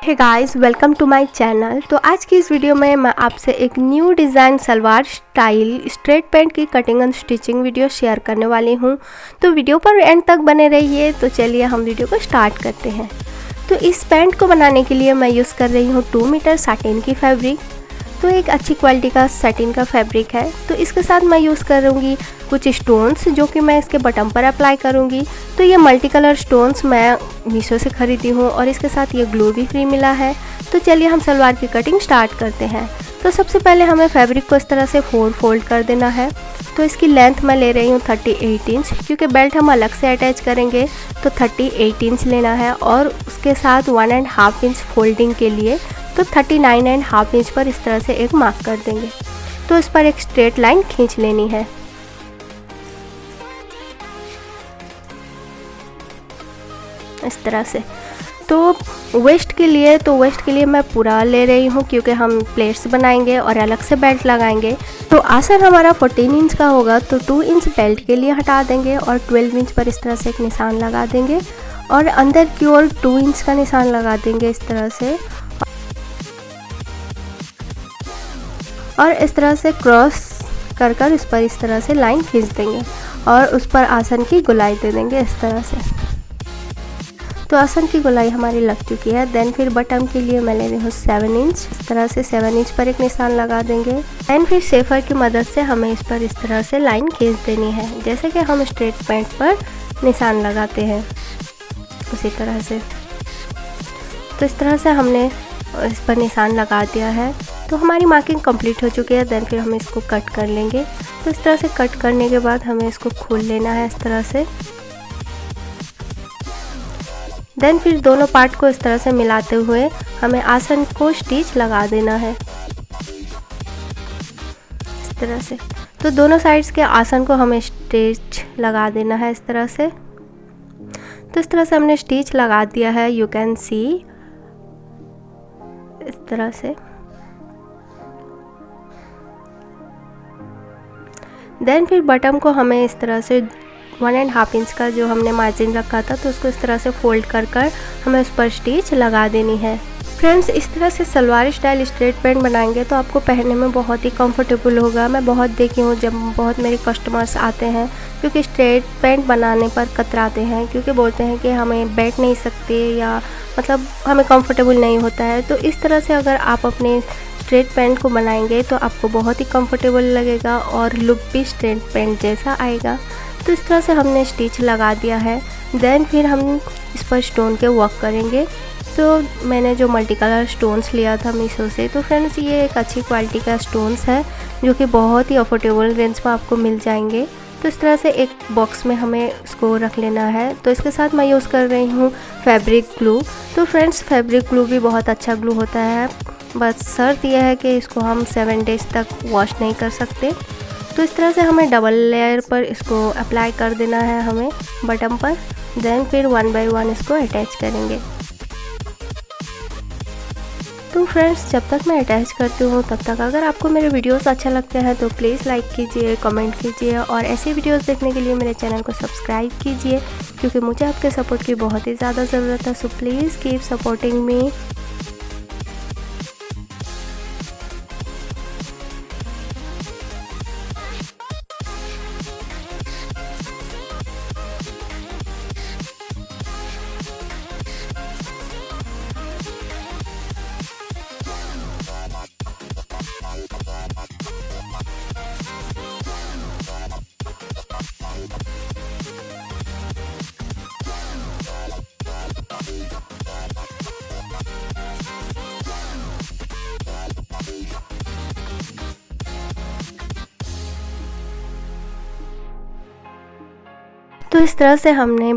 Hey guys, welcome to my channel. तो आज की इस वीडियो में मैं आपसे एक new design salwar style straight pant की cutting and stitching video share करने वाली हूं। तो वीडियो पर एंड तक बने रहिए। तो चलिए हम वीडियो को स्टार्ट करते हैं। तो इस पैंट को बनाने के लिए मैं यूज़ कर रही हूँ 2 मीटर साटिन की फैब्रिक। तो एक अच्छी क्वालिटी का सैटिन का फैब्रिक है। तो इसके साथ मैं यूज़ करूँगी कुछ स्टोन्स जो कि मैं इसके बटन पर अप्लाई करूँगी। तो ये मल्टी कलर स्टोन्स मैं मीशो से ख़रीदी हूँ और इसके साथ ये ग्लू भी फ्री मिला है। तो चलिए हम सलवार की कटिंग स्टार्ट करते हैं। तो सबसे पहले हमें फैब्रिक को इस तरह से 4 फोल्ड कर देना है। तो इसकी लेंथ मैं ले रही हूँ 38 इंच, क्योंकि बेल्ट हम अलग से अटैच करेंगे तो 38 इंच लेना है और उसके साथ 1.5 इंच फोल्डिंग के लिए तो 39.5 इंच पर इस तरह से एक मार्क कर देंगे। तो इस पर एक स्ट्रेट लाइन खींच लेनी है इस तरह से। तो वेस्ट के लिए मैं पूरा ले रही हूँ, क्योंकि हम प्लेट्स बनाएंगे और अलग से बेल्ट लगाएंगे। तो आसन हमारा 14 इंच का होगा तो 2 इंच बेल्ट के लिए हटा देंगे और 12 इंच पर इस तरह से एक निशान लगा देंगे और अंदर की ओर 2 इंच का निशान लगा देंगे इस तरह से। और इस तरह से क्रॉस कर इस पर इस तरह से लाइन खींच देंगे और उस पर आसन की गोलाई दे देंगे इस तरह से। तो आसन की गोलाई हमारी लग चुकी है। देन फिर बटन के लिए मैं ले रही हूँ 7 इंच। इस तरह से 7 इंच पर एक निशान लगा देंगे। देन फिर शेफर की मदद से हमें इस पर इस तरह से लाइन खींच देनी है, जैसे कि हम स्ट्रेट पैंट पर निशान लगाते हैं उसी तरह से। तो इस तरह से हमने इस पर निशान लगा दिया है। तो हमारी मार्किंग कंप्लीट हो चुकी है। देन फिर हम इसको कट कर लेंगे। तो इस तरह से कट करने के बाद हमें इसको खोल लेना है इस तरह से। देन फिर दोनों पार्ट को इस तरह से मिलाते हुए हमें आसन को स्टिच लगा देना है इस तरह से। तो दोनों साइड्स के आसन को हमें स्टिच लगा देना है इस तरह से। तो इस तरह से हमने स्टिच लगा दिया है, यू कैन सी इस तरह से। देन फिर बटन को हमें इस तरह से 1.5 इंच का जो हमने मार्जिन रखा था तो उसको इस तरह से फोल्ड कर हमें उस पर स्टिच लगा देनी है। फ्रेंड्स, इस तरह से सलवार स्टाइल स्ट्रेट पैंट बनाएंगे तो आपको पहनने में बहुत ही कंफर्टेबल होगा। मैं बहुत देखी हूँ जब बहुत मेरे कस्टमर्स आते हैं, क्योंकि स्ट्रेट पैंट बनाने पर कतराते हैं, क्योंकि बोलते हैं कि हमें बैठ नहीं सकते या मतलब हमें कंफर्टेबल नहीं होता है। तो इस तरह से अगर आप अपने स्ट्रेट पैंट को बनाएंगे तो आपको बहुत ही कंफर्टेबल लगेगा और लुक भी स्ट्रेट पैंट जैसा आएगा। तो इस तरह से हमने स्टिच लगा दिया है। देन फिर हम इस पर स्टोन के वर्क करेंगे। तो मैंने जो मल्टी कलर स्टोन्स लिया था मीशो से, तो फ्रेंड्स ये एक अच्छी क्वालिटी का स्टोन्स है जो कि बहुत ही अफोर्डेबल रेंज में आपको मिल जाएंगे। तो इस तरह से एक बॉक्स में हमें इसको रख लेना है। तो इसके साथ मैं यूज़ कर रही हूँ फैब्रिक ग्लू। तो फ्रेंड्स, फैब्रिक ग्लू भी बहुत अच्छा ग्लू होता है, बस शर्त यह है कि इसको हम 7 डेज तक वॉश नहीं कर सकते। तो इस तरह से हमें डबल लेयर पर इसको अप्लाई कर देना है हमें बटन पर। देन फिर 1 बाय 1 इसको अटैच करेंगे। तो फ्रेंड्स, जब तक मैं अटैच करती हूँ तब तक अगर आपको मेरे वीडियोस अच्छा लगते हैं तो प्लीज़ लाइक कीजिए, कमेंट कीजिए और ऐसे वीडियोस देखने के लिए मेरे चैनल को सब्सक्राइब कीजिए, क्योंकि मुझे आपके सपोर्ट की बहुत ही ज़्यादा ज़रूरत है। So please keep supporting me. तो इस तरह से हमने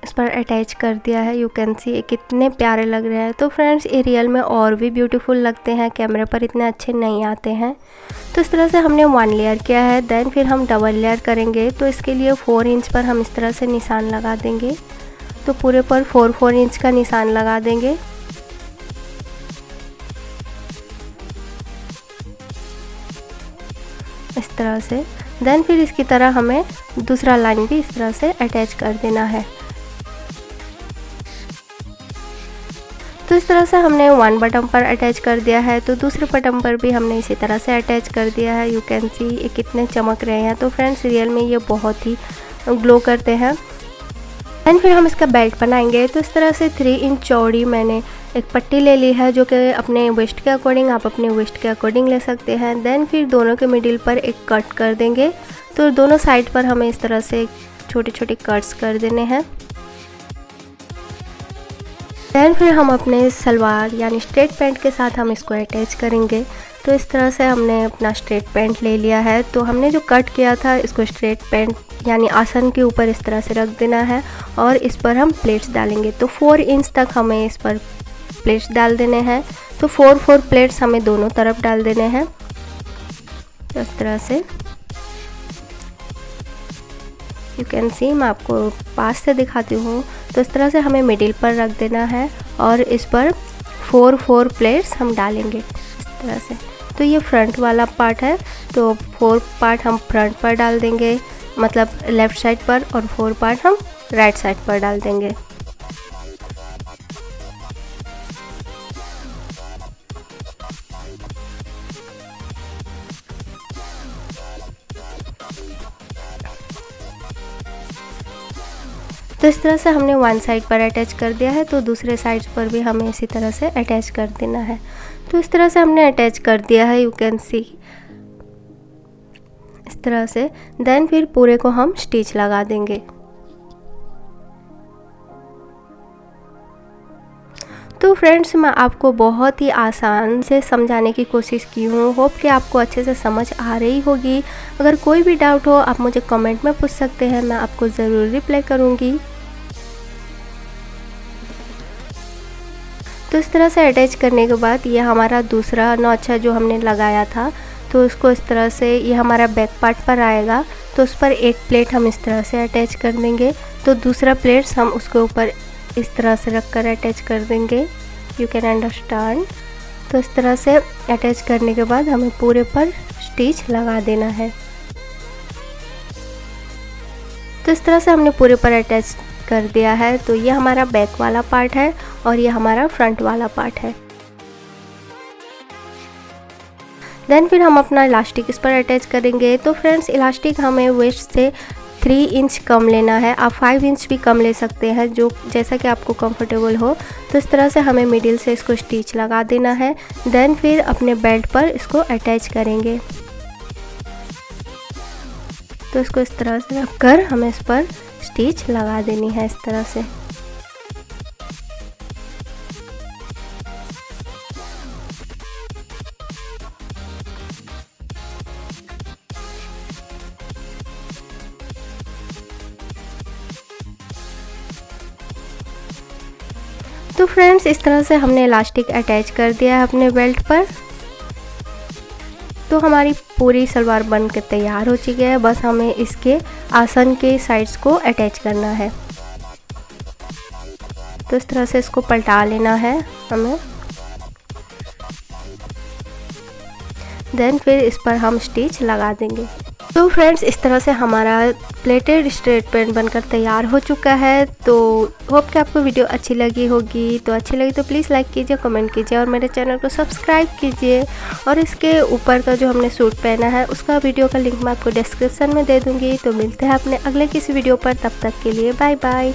इस पर अटैच कर दिया है। यू कैन सी कितने प्यारे लग रहे हैं। तो फ्रेंड्स, ये रियल में और भी ब्यूटीफुल लगते हैं, कैमरे पर इतने अच्छे नहीं आते हैं। तो इस तरह से हमने 1 लेयर किया है। देन फिर हम डबल लेयर करेंगे। तो इसके लिए 4 इंच पर हम इस तरह से निशान लगा देंगे। तो पूरे पर 4 इंच का निशान लगा देंगे। इस तरह से। देन फिर इसकी तरह हमें दूसरा लाइन भी इस तरह से अटैच कर देना है। तो तो इस तरह से हमने वन बटन पर अटैच कर दिया है, तो दूसरे बटन पर भी हमने इसी तरह से अटैच कर दिया है। यू कैन सी ये कितने चमक रहे हैं। तो फ्रेंड्स रियल में ये बहुत ही ग्लो करते हैं। एंड फिर हम इसका बेल्ट बनाएंगे। तो इस तरह से 3 इंच चौड़ी मैंने एक पट्टी ले ली है, जो कि अपने वेस्ट के अकॉर्डिंग आप अपने वेस्ट के अकॉर्डिंग ले सकते हैं। देन फिर दोनों के मिडिल पर एक कट कर देंगे। तो दोनों साइड पर हमें इस तरह से छोटे छोटे कट्स कर देने हैं। देन फिर हम अपने सलवार यानी स्ट्रेट पैंट के साथ हम इसको अटैच करेंगे। तो इस तरह से हमने अपना स्ट्रेट पैंट ले लिया है। तो हमने जो कट किया था इसको स्ट्रेट पैंट यानी आसन के ऊपर इस तरह से रख देना है और इस पर हम प्लेट्स डालेंगे। तो 4 इंच तक हमें इस पर प्लेट्स डाल देने हैं। तो 4 प्लेट्स हमें दोनों तरफ डाल देने हैं। तो इस तरह से यू कैन सी, मैं आपको पास से दिखाती हूँ। तो इस तरह से हमें मिडिल पर रख देना है और इस पर 4 प्लेट्स हम डालेंगे इस तरह से। तो ये फ्रंट वाला पार्ट है, तो 4 पार्ट हम फ्रंट पर डाल देंगे, मतलब लेफ़्ट साइड पर, और 4 पार्ट हम राइट साइड पर डाल देंगे। तो इस तरह से हमने वन साइड पर अटैच कर दिया है, तो दूसरे साइड पर भी हमें इसी तरह से अटैच कर देना है। तो इस तरह से हमने अटैच कर दिया है, यू कैन सी इस तरह से। देन फिर पूरे को हम स्टिच लगा देंगे। तो फ्रेंड्स मैं आपको बहुत ही आसान से समझाने की कोशिश की हूँ। होप कि आपको अच्छे से समझ आ रही होगी। अगर कोई भी डाउट हो आप मुझे कमेंट में पूछ सकते हैं, मैं आपको ज़रूर रिप्लाई करूँगी। तो इस तरह से अटैच करने के बाद ये हमारा दूसरा नॉच है जो हमने लगाया था। तो उसको इस तरह से, ये हमारा बैक पार्ट पर आएगा, तो उस पर एक प्लेट हम इस तरह से अटैच कर देंगे। तो दूसरा प्लेट्स हम उसके ऊपर इस तरह से रख कर अटैच कर देंगे। You can understand. तो इस तरह से अटैच करने के बाद हमें पूरे पर स्टिच लगा देना है। तो इस तरह से हमने पूरे पर अटैच कर दिया है। तो ये हमारा बैक वाला पार्ट है और ये हमारा फ्रंट वाला पार्ट है। देन फिर हम अपना इलास्टिक इस पर अटैच करेंगे। तो फ्रेंड्स इलास्टिक हमें वेस्ट से 3 इंच कम लेना है। आप 5 इंच भी कम ले सकते हैं, जो जैसा कि आपको कंफर्टेबल हो। तो इस तरह से हमें मिडिल से इसको स्टिच लगा देना है। देन फिर अपने बेल्ट पर इसको अटैच करेंगे। तो इसको इस तरह से रखकर हमें इस पर स्टिच लगा देनी है इस तरह से। तो फ्रेंड्स इस तरह से हमने इलास्टिक अटैच कर दिया है अपने बेल्ट पर। तो हमारी पूरी सलवार बन के तैयार हो चुकी है। बस हमें इसके आसन के साइड्स को अटैच करना है। तो इस तरह से इसको पलटा लेना है हमें। देन फिर इस पर हम स्टिच लगा देंगे। तो फ्रेंड्स इस तरह से हमारा प्लेटेड स्ट्रेट पैंट बनकर तैयार हो चुका है। तो होप कि आपको वीडियो अच्छी लगी होगी। तो अच्छी लगी तो प्लीज़ लाइक कीजिए, कमेंट कीजिए और मेरे चैनल को सब्सक्राइब कीजिए। और इसके ऊपर का जो हमने सूट पहना है उसका वीडियो का लिंक मैं आपको डिस्क्रिप्शन में दे दूँगी। तो मिलते हैं अपने अगले किसी वीडियो पर, तब तक के लिए बाय बाय।